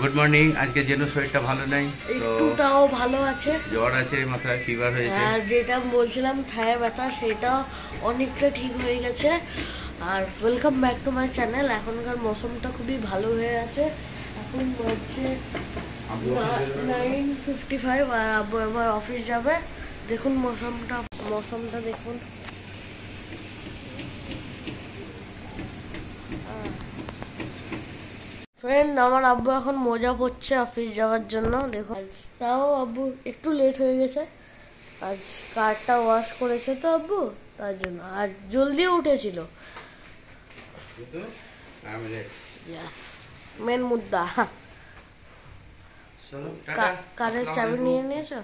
Good morning. আজকে যেন শরীরটা ভালো নাই, একটু তাও ভালো আছে, জ্বর আছে, মাথায় ফিভার হয়েছে। আর যেটা বলছিলাম থায়ে ব্যথা সেটা অনেকটা ঠিক হয়ে গেছে। আর welcome back to my channel. এখনকার মৌসুমটা খুবই ভালো হয়ে আছে। এখন হচ্ছে 9:55 আর আব্বু এবার অফিস যাবে। দেখুন মৌসুমটা দেখুন। ফ্রেন্ড, আমার আব্বু এখন মোজা পরছে অফিস যাওয়ার জন্য। দেখুন, তাও আব্বু একটু লেট হয়ে গেছে। আজ কারটা ওয়াশ করেছে তো আব্বু, তার জন্য। আর জলদিও উঠেছিল। মেন মুদ্দা। কারের চাবি নিয়ে নিয়েছো?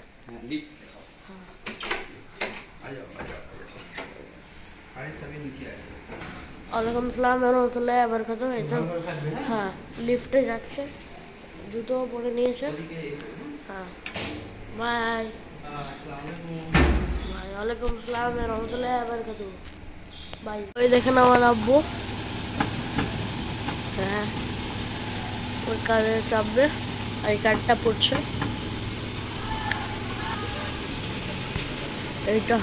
ওয়ালাইকুম আসসালাম রহমতুল্লাহ বারাকাতুহু। এই তো হ্যাঁ, লিফটে যাচ্ছে, জুতো পরে নিয়েছে। হ্যাঁ, বাই। ওয়ালাইকুম আসসালাম রহমতুল্লাহ বারাকাতুহু। বাই। ওই দেখেন আমার আব্বু, হ্যাঁ ওই কারে চাপবে, এই কার্ডটা পড়ছে। এইটা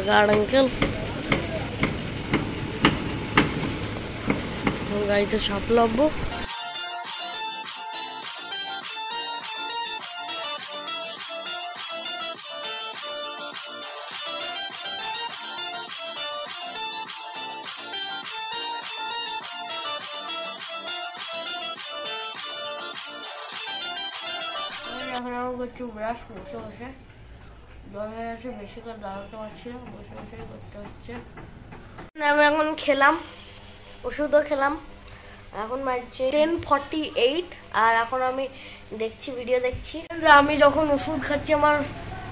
গার্ড আঙ্কেল গাড়িতে চাপলো আব্বু। এখন আমি করছি ব্রাশ বসে বসে। দমে আছে, বেশি করে দাঁড়াতে পারছি না, বসে বসে করতে হচ্ছে। আমি এখন খেলাম, ওষুধও খেলাম। এখন বাজছে 10:48 আর এখন আমি ভিডিও দেখছি। আমি যখন ওষুধ খাচ্ছি আমার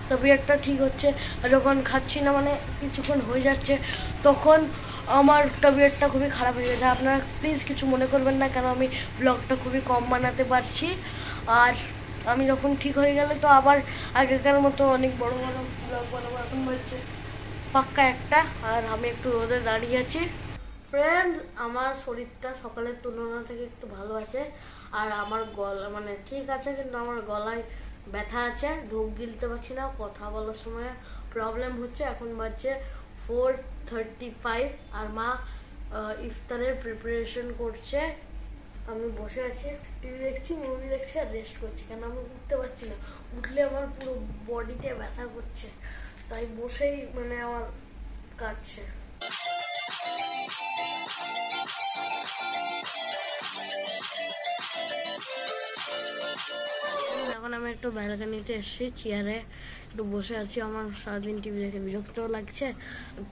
তবিয়তটা ঠিক হচ্ছে, আর যখন খাচ্ছি না মানে কিছুক্ষণ হয়ে যাচ্ছে তখন আমার তবিয়তটা খুবই খারাপ হয়ে গেছে। আপনারা প্লিজ কিছু মনে করবেন না, কেন আমি ব্লগটা খুবই কম বানাতে পারছি। আর আমি যখন ঠিক হয়ে গেলে তো আবার আগেকার মতো অনেক বড় বড় ব্লগ বানাবো। এখন বলছে পাক্কা একটা। আর আমি একটু রোদে দাঁড়িয়ে আছি। ফ্রেন্ড, আমার শরীরটা সকালের তুলনা থেকে একটু ভালো আছে। আর আমার গলা মানে ঠিক আছে, কিন্তু আমার গলায় ব্যথা আছে, ঢোক গিলতে পারছি না, কথা বলার সময় প্রবলেম হচ্ছে। এখন বাজছে 4:35 আর মা ইফতারের প্রিপারেশন করছে। আমি বসে আছি, টিভি দেখছি, মুভি দেখছি আর রেস্ট করছি। কেন আমি উঠতে পারছি না, উঠলে আমার পুরো বডিতে ব্যথা করছে, তাই বসেই মানে আমার কাটছে। এখন আমি একটু ব্যালকনিতে এসেছি, চেয়ারে একটু বসে আছি। আমার সারাদিন টিভি দেখে বিরক্তও লাগছে,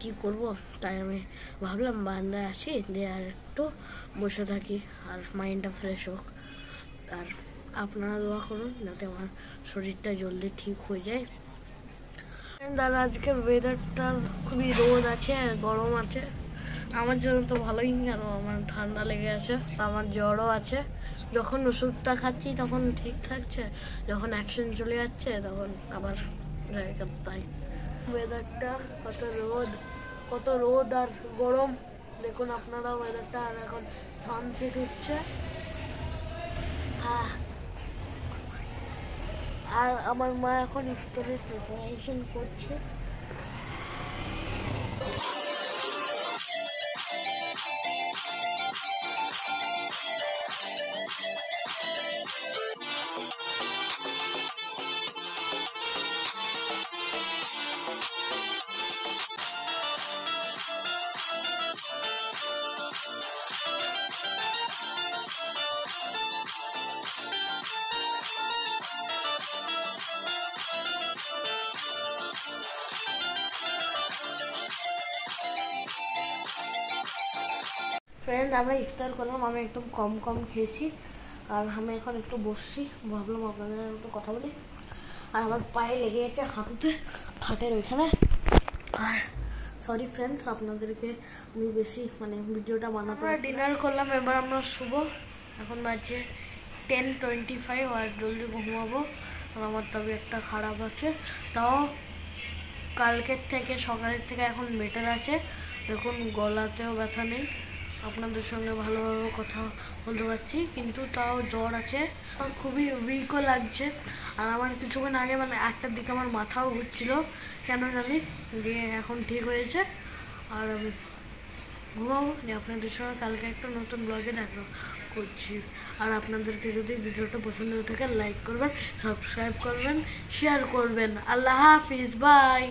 কি করব, তাই আমি ভাবলাম বারান্দায় আসি, দিয়ে আর একটু বসে থাকি আর মাইন্ডটা ফ্রেশ হোক। আর আপনারা দোয়া করুন যাতে আমার শরীরটা জলদি ঠিক হয়ে যায়। দাদা, আজকের ওয়েদারটা খুবই রোদ আছে, গরম আছে। আমার জন্য তো ভালোই, কেন আমার ঠান্ডা লেগে আছে, আমার জ্বরও আছে। যখন ওষুধটা খাচ্ছি তখন ঠিক থাকছে, যখন অ্যাকশন চলে যাচ্ছে তখন আবার তাই। ওয়েদারটা কত রোদ আর গরম দেখুন আপনারা ওয়েদারটা। আর এখন সানসেট হচ্ছে। আর আমার মা এখন ইফতারের প্রিপারেশন করছে। ফ্রেন্ড, আমরা ইফতার করলাম, আমি একদম কম কম খেয়েছি। আর আমি এখন একটু বসছি, ভাবলাম আপনাদের একটু কথা বলি। আর আমার পায়ে লেগে গেছে হাঁটুতে, খাটের ওইখানে। আর সরি ফ্রেন্ডস, আপনাদেরকে আমি বেশি মানে ভিডিওটা বানাতে। ডিনার করলাম, এবার আমরা শুভ। এখন বাজছে 10:25 আর জলদি ঘুমাবো। আর আমার তবে একটা খারাপ আছে, তাও কালকের থেকে সকালের থেকে এখন বেটার আছে। দেখুন গলাতেও ব্যথা নেই, আপনাদের সঙ্গে ভালোভাবে কথা বলতে পারছি, কিন্তু তাও জ্বর আছে, আমার খুবই উইকও লাগছে। আর আমার কিছুক্ষণ আগে মানে একটার দিকে আমার মাথাও ঘুরছিল কেন জানি, দিয়ে এখন ঠিক হয়েছে। আর আমি ঘুমাবো, নিয়ে আপনাদের সঙ্গে কালকে একটা নতুন ব্লগে দেখা করছি। আর আপনাদেরকে যদি ভিডিওটা পছন্দ হয়ে থাকে লাইক করবেন, সাবস্ক্রাইব করবেন, শেয়ার করবেন। আল্লাহ হাফিজ, বাই।